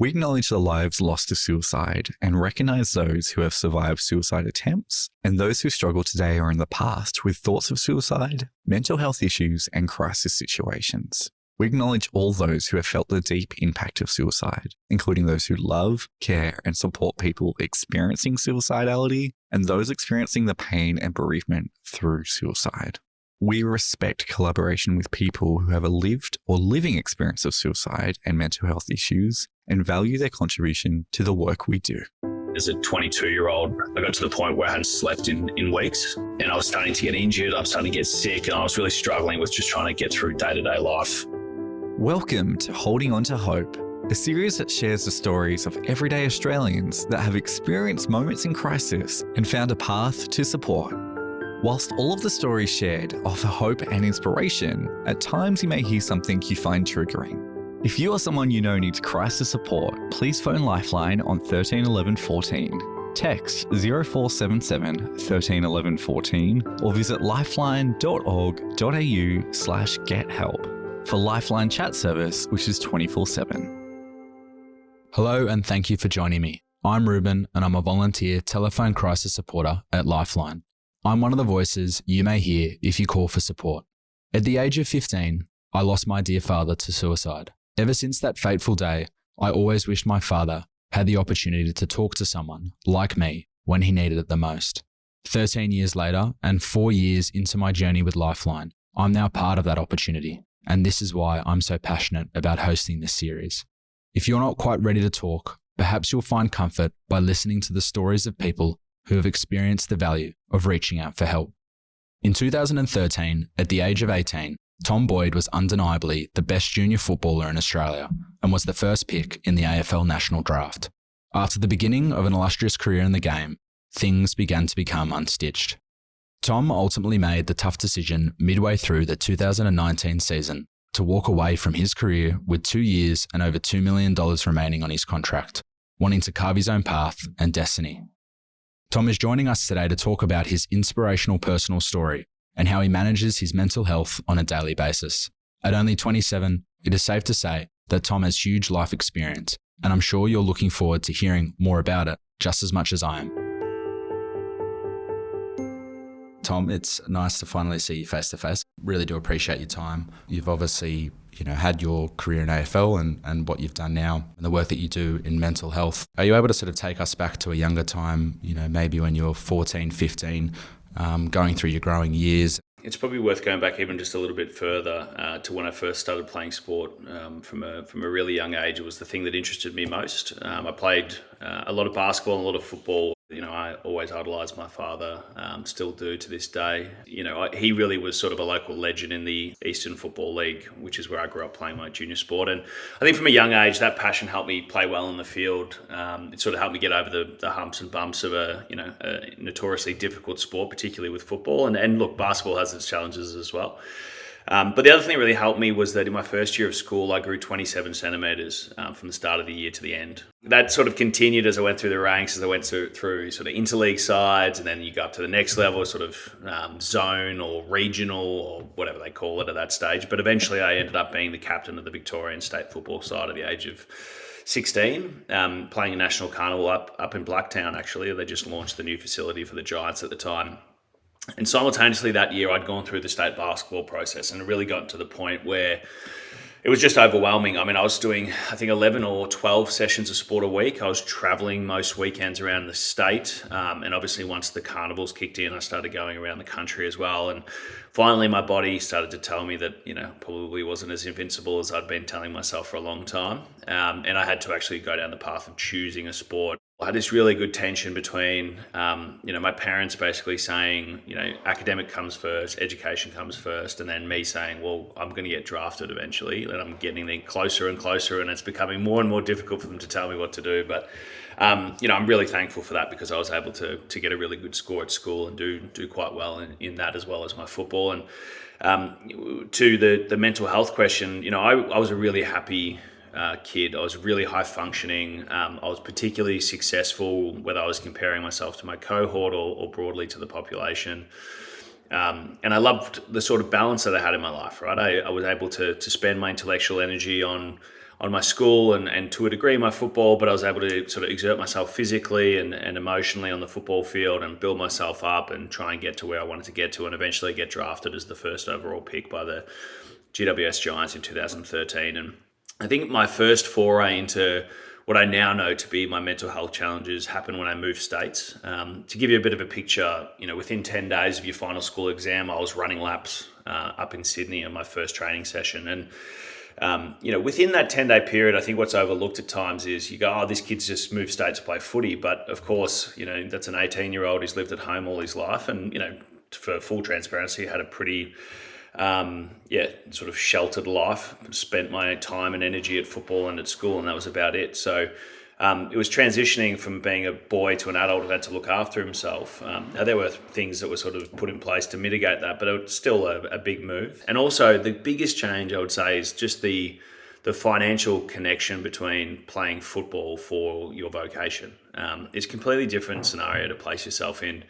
We acknowledge the lives lost to suicide and recognise those who have survived suicide attempts and those who struggle today or in the past with thoughts of suicide, mental health issues, and crisis situations. We acknowledge all those who have felt the deep impact of suicide, including those who love, care, and support people experiencing suicidality and those experiencing the pain and bereavement through suicide. We respect collaboration with people who have a lived or living experience of suicide and mental health issues and value their contribution to the work we do. As a 22-year-old, I got to the point where I hadn't slept in weeks and I was starting to get injured. I was starting to get sick and I was really struggling with just trying to get through day-to-day life. Welcome to Holding On to Hope, a series that shares the stories of everyday Australians that have experienced moments in crisis and found a path to support. Whilst all of the stories shared offer hope and inspiration, at times you may hear something you find triggering. If you or someone you know needs crisis support, please phone Lifeline on 13 11 14, text 0477 13 11 14, or visit lifeline.org.au/gethelp for Lifeline Chat Service, which is 24/7. Hello and thank you for joining me. I'm Ruben and I'm a volunteer telephone crisis supporter at Lifeline. I'm one of the voices you may hear if you call for support. At the age of 15, I lost my dear father to suicide. Ever since that fateful day, I always wished my father had the opportunity to talk to someone like me when he needed it the most. 13 years later and 4 years into my journey with Lifeline, I'm now part of that opportunity, and this is why I'm so passionate about hosting this series. If you're not quite ready to talk, perhaps you'll find comfort by listening to the stories of people who have experienced the value of reaching out for help. In 2013, at the age of 18, Tom Boyd was undeniably the best junior footballer in Australia and was the first pick in the AFL National Draft. After the beginning of an illustrious career in the game, things began to become unstitched. Tom ultimately made the tough decision midway through the 2019 season to walk away from his career with 2 years and over $2 million remaining on his contract, wanting to carve his own path and destiny. Tom is joining us today to talk about his inspirational personal story and how he manages his mental health on a daily basis. At only 27, it is safe to say that Tom has huge life experience, and I'm sure you're looking forward to hearing more about it just as much as I am. Tom, it's nice to finally see you face to face. Really do appreciate your time. You've obviously, had your career in AFL and what you've done now and the work that you do in mental health. Are you able to sort of take us back to a younger time, maybe when you were 14, 15, going through your growing years? It's probably worth going back even just a little bit further to when I first started playing sport. From a really young age, it was the thing that interested me most. I played a lot of basketball and a lot of football. I always idolised my father, still do to this day. He really was sort of a local legend in the Eastern Football League, which is where I grew up playing my junior sport. And I think from a young age, that passion helped me play well in the field. It sort of helped me get over the humps and bumps of a notoriously difficult sport, particularly with football. And look, basketball has its challenges as well. But the other thing that really helped me was that in my first year of school, I grew 27 centimetres from the start of the year to the end. That sort of continued as I went through the ranks, as I went through sort of interleague sides, and then you go up to the next level, sort of zone or regional or whatever they call it at that stage. But eventually I ended up being the captain of the Victorian state football side at the age of 16, playing a national carnival up in Blacktown, actually. They just launched the new facility for the Giants at the time. And simultaneously that year, I'd gone through the state basketball process and really gotten to the point where it was just overwhelming. I mean, I was doing, I think, 11 or 12 sessions of sport a week. I was traveling most weekends around the state. And obviously, once the carnivals kicked in, I started going around the country as well. And finally, my body started to tell me that, probably wasn't as invincible as I'd been telling myself for a long time. And I had to actually go down the path of choosing a sport. I had this really good tension between, my parents basically saying, academic comes first, education comes first, and then me saying, well, I'm going to get drafted eventually, and I'm getting there closer and closer, and it's becoming more and more difficult for them to tell me what to do. But, I'm really thankful for that because I was able to get a really good score at school and do quite well in that as well as my football. And to the mental health question, I was a really happy kid. I was really high functioning. I was particularly successful, whether I was comparing myself to my cohort or broadly to the population. And I loved the sort of balance that I had in my life, right? I was able to spend my intellectual energy on on my school and to a degree my football, but I was able to sort of exert myself physically and emotionally on the football field and build myself up and try and get to where I wanted to get to, and eventually get drafted as the first overall pick by the GWS Giants in 2013. And I think my first foray into what I now know to be my mental health challenges happened when I moved states. To give you a bit of a picture, within 10 days of your final school exam, I was running laps up in Sydney on my first training session. And within that 10-day period, I think what's overlooked at times is you go, oh, this kid's just moved state to play footy. But of course, that's an 18-year-old who's lived at home all his life. And, for full transparency, had a pretty, sort of sheltered life. Spent my time and energy at football and at school, and that was about it. So it was transitioning from being a boy to an adult who had to look after himself. Now, there were things that were sort of put in place to mitigate that, but it was still a big move. And also the biggest change, I would say, is just the financial connection between playing football for your vocation. It's a completely different scenario to place yourself in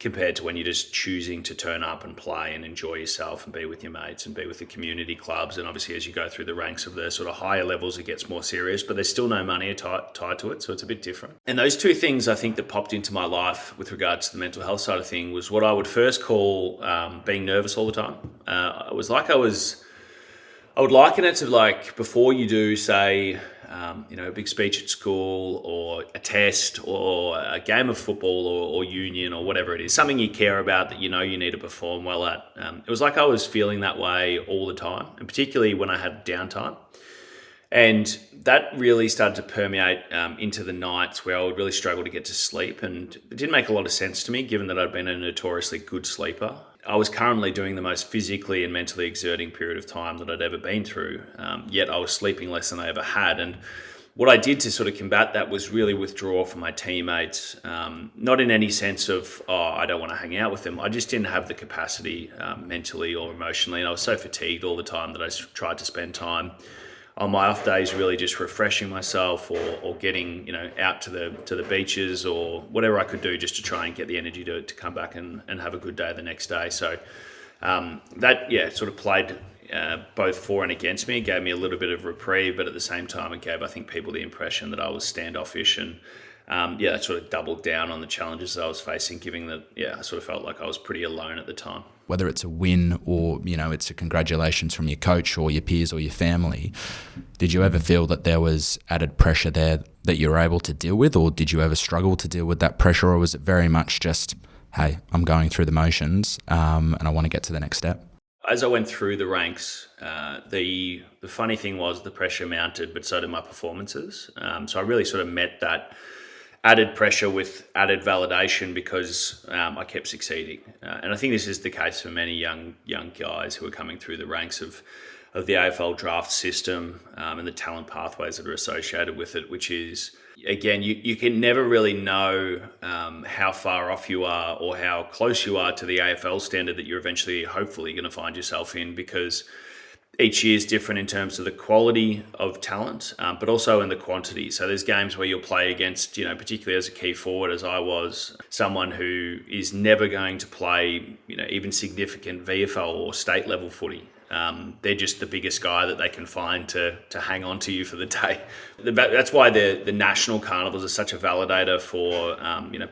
compared to when you're just choosing to turn up and play and enjoy yourself and be with your mates and be with the community clubs. And obviously, as you go through the ranks of the sort of higher levels, it gets more serious, but there's still no money tied to it. So it's a bit different. And those two things I think that popped into my life with regards to the mental health side of things was what I would first call being nervous all the time. I would liken it to like before you do, say, a big speech at school or a test or a game of football or union or whatever it is, something you care about that you need to perform well at. It was like I was feeling that way all the time, and particularly when I had downtime. And that really started to permeate into the nights where I would really struggle to get to sleep. And it didn't make a lot of sense to me, given that I'd been a notoriously good sleeper. I was currently doing the most physically and mentally exerting period of time that I'd ever been through, yet I was sleeping less than I ever had. And what I did to sort of combat that was really withdraw from my teammates, not in any sense of, I don't want to hang out with them. I just didn't have the capacity mentally or emotionally. And I was so fatigued all the time that I tried to spend time on my off days really just refreshing myself or getting out to the beaches or whatever I could do just to try and get the energy to come back and have a good day the next day. So that sort of played both for and against me. It gave me a little bit of reprieve, but at the same time it gave, I think, people the impression that I was standoffish, and that sort of doubled down on the challenges that I was facing, given that I sort of felt like I was pretty alone at the time. Whether it's a win or, it's a congratulations from your coach or your peers or your family, did you ever feel that there was added pressure there that you were able to deal with, or did you ever struggle to deal with that pressure, or was it very much just, hey, I'm going through the motions and I want to get to the next step? As I went through the ranks, the funny thing was the pressure mounted, but so did my performances. So I really sort of met that added pressure with added validation because I kept succeeding. And I think this is the case for many young guys who are coming through the ranks of the AFL draft system and the talent pathways that are associated with it, which is, again, you can never really know how far off you are or how close you are to the AFL standard that you're eventually, hopefully, going to find yourself in, because each year is different in terms of the quality of talent, but also in the quantity. So there's games where you'll play against, particularly as a key forward, as I was, someone who is never going to play, even significant VFL or state level footy. They're just the biggest guy that they can find to hang on to you for the day. That's why the national carnivals are such a validator for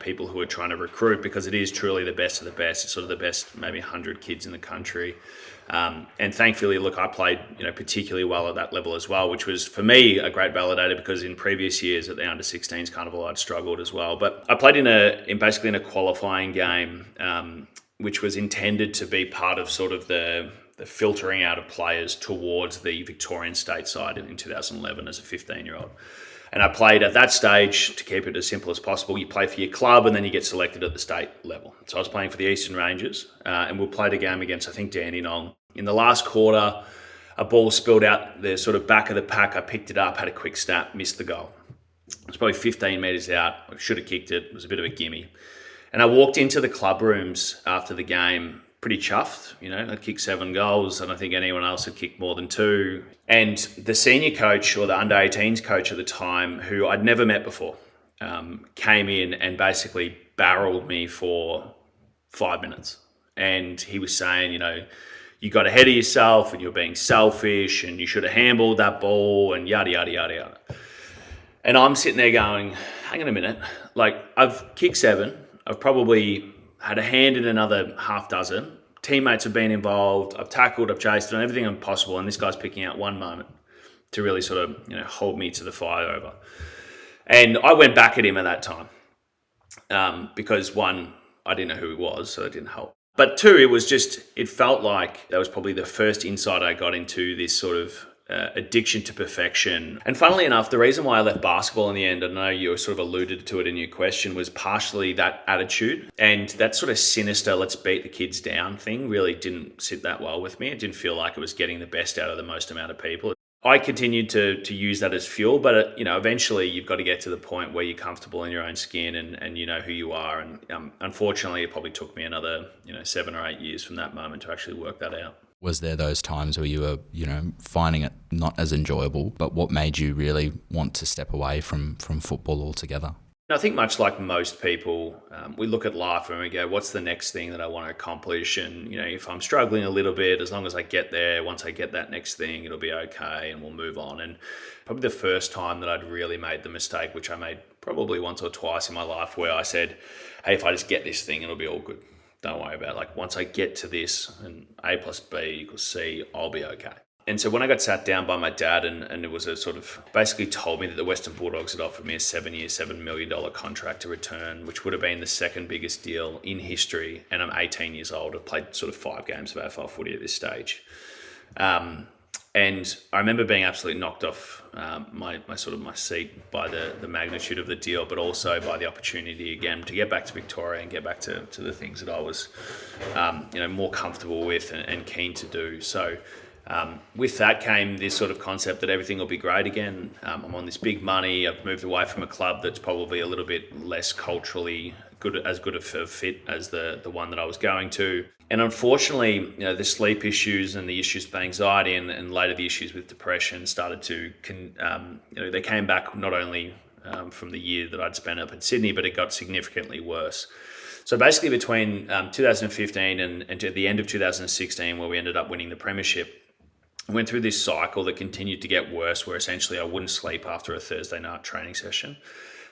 people who are trying to recruit, because it is truly the best of the best. It's sort of the best maybe 100 kids in the country. And thankfully, look, I played particularly well at that level as well, which was for me a great validator, because in previous years at the under-16s carnival I'd struggled as well. But I played basically in a qualifying game, which was intended to be part of sort of the filtering out of players towards the Victorian state side in 2011 as a 15-year-old. And I played at that stage, to keep it as simple as possible, you play for your club and then you get selected at the state level. So I was playing for the Eastern Rangers and we played a game against, I think, Dandenong. In the last quarter, a ball spilled out the sort of back of the pack. I picked it up, had a quick snap, missed the goal. It was probably 15 metres out. I should have kicked it. It was a bit of a gimme. And I walked into the club rooms after the game pretty chuffed. I'd kicked 7 goals, and I think anyone else had kicked more than 2. And the senior coach, or the under-18s coach at the time, who I'd never met before, came in and basically barreled me for 5 minutes. And he was saying, you got ahead of yourself and you're being selfish and you should have handballed that ball and yada, yada, yada, yada. And I'm sitting there going, hang on a minute. Like, I've kicked 7. I've probably had a hand in another half dozen. Teammates have been involved. I've tackled, I've chased, done everything possible. And this guy's picking out one moment to really sort of, hold me to the fire over. And I went back at him at that time because, one, I didn't know who he was, so it didn't help. But 2, it felt like that was probably the first insight I got into this sort of addiction to perfection. And funnily enough, the reason why I left basketball in the end, I know you sort of alluded to it in your question, was partially that attitude. And that sort of sinister, let's beat the kids down thing really didn't sit that well with me. It didn't feel like it was getting the best out of the most amount of people. I continued to use that as fuel, but eventually you've got to get to the point where you're comfortable in your own skin and you know who you are. And unfortunately, it probably took me another 7 or 8 years from that moment to actually work that out. Was there those times where you were, finding it not as enjoyable, but what made you really want to step away from football altogether? I think much like most people, we look at life and we go, what's the next thing that I want to accomplish? And, if I'm struggling a little bit, as long as I get there, once I get that next thing, it'll be okay and we'll move on. And probably the first time that I'd really made the mistake, which I made probably once or twice in my life, where I said, hey, if I just get this thing, it'll be all good. Don't worry about it. Like, once I get to this and A plus B equals C, I'll be okay. And so when I got sat down by my dad and it was a sort of basically told me that the Western Bulldogs had offered me a 7-year, $7 million contract to return, which would have been the second biggest deal in history. And I'm 18 years old. I've played sort of 5 games of AFL footy at this stage. And I remember being absolutely knocked off my seat by the magnitude of the deal, but also by the opportunity again to get back to Victoria and get back to the things that I was more comfortable with and keen to do. So with that came this sort of concept that everything will be great again. I'm on this big money. I've moved away from a club that's probably a little bit less culturally good of a fit as the one that I was going to. And unfortunately, the sleep issues and the issues with anxiety and later the issues with depression started to, they came back not only from the year that I'd spent up in Sydney, but it got significantly worse. So basically between 2015 and to the end of 2016, where we ended up winning the premiership, I went through this cycle that continued to get worse, where essentially I wouldn't sleep after a Thursday night training session.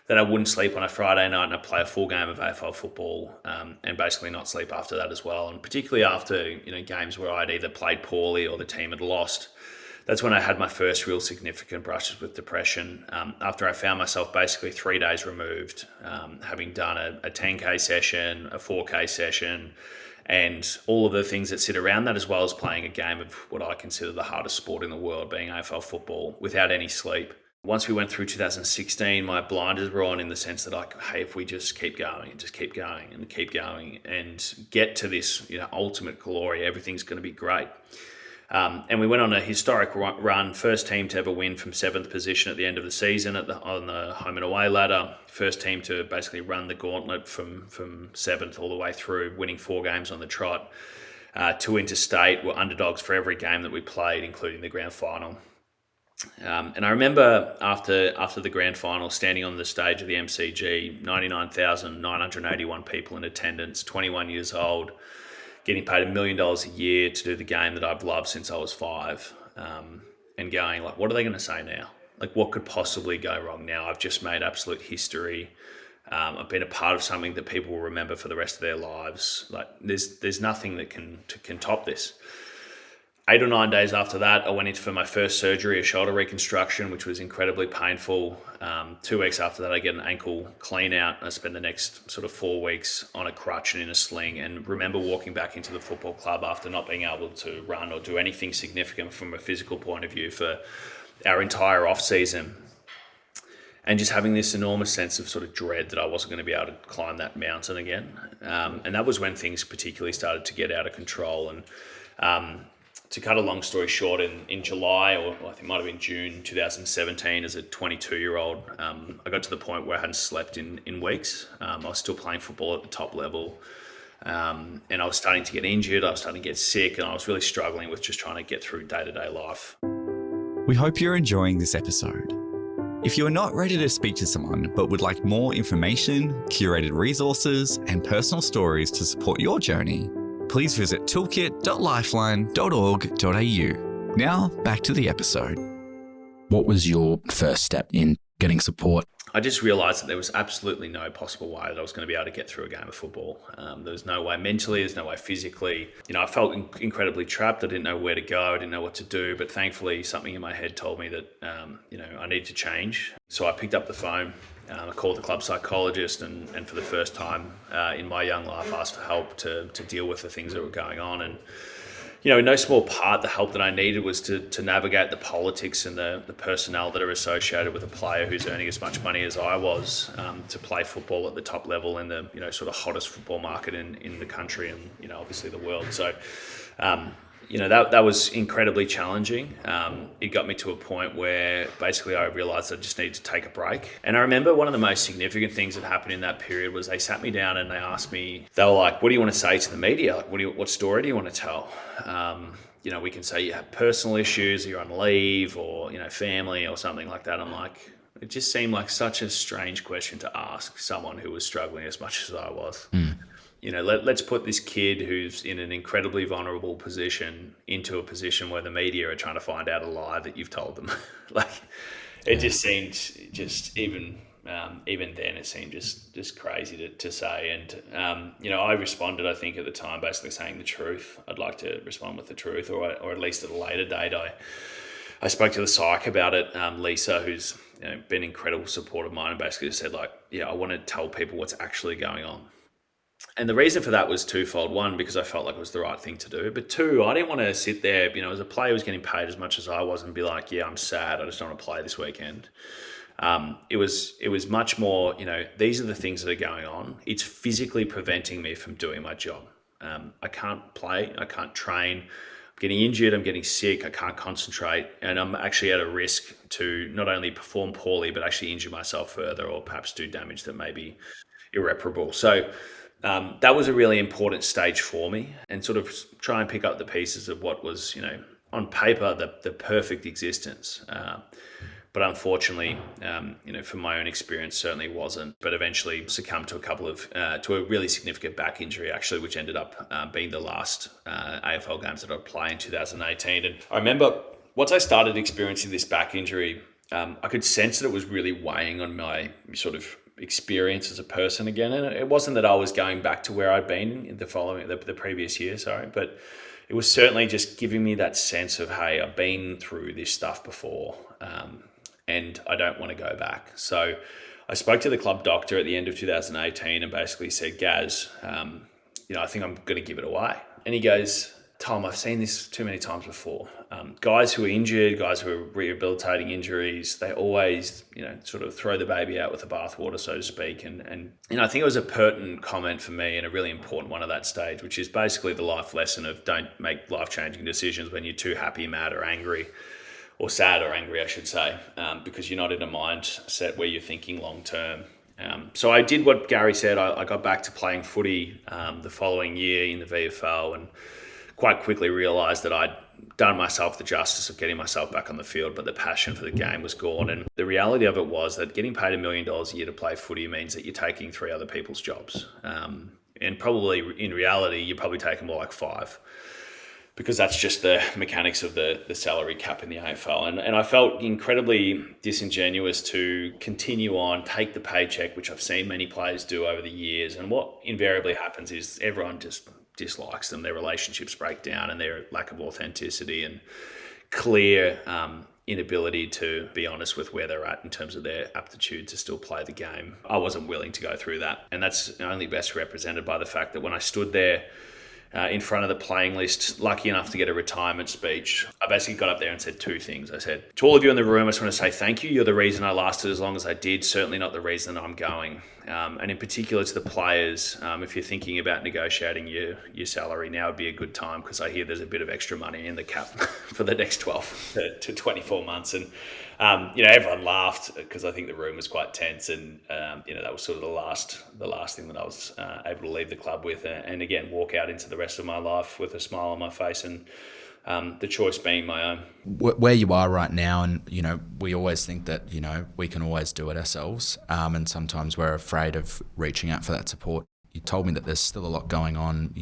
Then I wouldn't sleep on a Friday night and I'd play a full game of AFL football and basically not sleep after that as well. And particularly after games where I'd either played poorly or the team had lost, that's when I had my first real significant brushes with depression. After I found myself basically 3 days removed, having done a 10K session, a 4K session, and all of the things that sit around that, as well as playing a game of what I consider the hardest sport in the world, being AFL football, without any sleep. Once we went through 2016, my blinders were on in the sense that hey, if we just keep going and just keep going and keep going and get to this ultimate glory, everything's going to be great. And we went on a historic run, first team to ever win from 7th position at the end of the season on the home and away ladder, first team to basically run the gauntlet from 7th all the way through, winning 4 games on the trot. 2 interstate, were underdogs for every game that we played, including the grand final. And I remember after the grand final, standing on the stage of the MCG, 99,981 people in attendance, 21 years old, getting paid $1 million a year to do the game that I've loved since I was 5, and going like, what are they going to say now? Like, what could possibly go wrong now? I've just made absolute history. I've been a part of something that people will remember for the rest of their lives. Like, there's nothing that can top this. 8 or 9 days after that, I went in for my first surgery, a shoulder reconstruction, which was incredibly painful. 2 weeks after that, I get an ankle clean out. I spend the next sort of 4 weeks on a crutch and in a sling, and remember walking back into the football club after not being able to run or do anything significant from a physical point of view for our entire off season. And just having this enormous sense of sort of dread that I wasn't going to be able to climb that mountain again. And that was when things particularly started to get out of control. And to cut a long story short, in July, or I think it might have been June 2017, as a 22-year-old, I got to the point where I hadn't slept in weeks. I was still playing football at the top level. And I was starting to get injured, I was starting to get sick, and I was really struggling with just trying to get through day-to-day life. We hope you're enjoying this episode. If you are not ready to speak to someone but would like more information, curated resources, and personal stories to support your journey, please visit toolkit.lifeline.org.au. Now, back to the episode. What was your first step in getting support? I just realised that there was absolutely no possible way that I was going to be able to get through a game of football. There was no way mentally, there's no way physically. I felt incredibly trapped. I didn't know where to go. I didn't know what to do. But thankfully, something in my head told me that, I needed to change. So I picked up the phone. I called the club psychologist and for the first time in my young life asked for help to deal with the things that were going on. And in no small part, the help that I needed was to navigate the politics and the personnel that are associated with a player who's earning as much money as I was to play football at the top level in the sort of hottest football market in the country and obviously the world. So that was incredibly challenging. It got me to a point where basically I realised I just needed to take a break. And I remember one of the most significant things that happened in that period was they sat me down and they asked me, they were like, what do you want to say to the media? Like, what story do you want to tell? We can say you have personal issues, or you're on leave, or, family or something like that. I'm like, it just seemed like such a strange question to ask someone who was struggling as much as I was. Let's put this kid who's in an incredibly vulnerable position into a position where the media are trying to find out a lie that you've told them. It just seemed even then it seemed just crazy to say. And, I responded, I think at the time, basically saying the truth. I'd like to respond with the truth, or at least at a later date. I spoke to the psych about it, Lisa, who's been an incredible support of mine, and basically just said I want to tell people what's actually going on. And the reason for that was twofold. One, because I felt like it was the right thing to do. But two, I didn't want to sit there, as a player who's getting paid as much as I was and be like, yeah, I'm sad. I just don't want to play this weekend. It was much more, these are the things that are going on. It's physically preventing me from doing my job. I can't play. I can't train. I'm getting injured. I'm getting sick. I can't concentrate. And I'm actually at a risk to not only perform poorly, but actually injure myself further or perhaps do damage that may be irreparable. So that was a really important stage for me, and sort of try and pick up the pieces of what was, on paper, the perfect existence. But unfortunately, from my own experience, certainly wasn't. But eventually succumbed to to a really significant back injury, actually, which ended up being the last AFL games that I'd play in 2018. And I remember once I started experiencing this back injury, I could sense that it was really weighing on my sort of experience as a person again. And it wasn't that I was going back to where I'd been in the previous year, but it was certainly just giving me that sense of, hey, I've been through this stuff before, and I don't want to go back. So I spoke to the club doctor at the end of 2018 and basically said, Gaz, I think I'm going to give it away. And he goes, Tom, I've seen this too many times before. Guys who are injured, guys who are rehabilitating injuries, they always, sort of throw the baby out with the bathwater, so to speak. And I think it was a pertinent comment for me and a really important one at that stage, which is basically the life lesson of don't make life-changing decisions when you're too happy, mad, or angry, or sad or angry, I should say, because you're not in a mindset where you're thinking long-term. So I did what Gary said. I got back to playing footy the following year in the VFL, and quite quickly realised that I'd done myself the justice of getting myself back on the field, but the passion for the game was gone. And the reality of it was that getting paid $1 million a year to play footy means that you're taking 3 other people's jobs. And probably in reality, you're probably taking more like 5, because that's just the mechanics of the salary cap in the AFL. And I felt incredibly disingenuous to continue on, take the paycheck, which I've seen many players do over the years. And what invariably happens is everyone just dislikes them, their relationships break down, and their lack of authenticity and clear inability to be honest with where they're at in terms of their aptitude to still play the game. I wasn't willing to go through that. And that's only best represented by the fact that when I stood there in front of the playing list, lucky enough to get a retirement speech, I basically got up there and said 2 things. I said, to all of you in the room, I just want to say thank you. You're the reason I lasted as long as I did, certainly not the reason I'm going. And in particular to the players, if you're thinking about negotiating your salary, now would be a good time, because I hear there's a bit of extra money in the cap for the next 12 to 24 months. And everyone laughed because I think the room was quite tense, and that was sort of the last thing that I was able to leave the club with, and again walk out into the rest of my life with a smile on my face, and the choice being my own. Where you are right now, and we always think that we can always do it ourselves, and sometimes we're afraid of reaching out for that support. You told me that there's still a lot going on,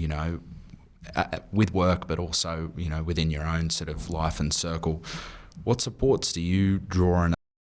with work, but also, within your own sort of life and circle. What supports do you draw on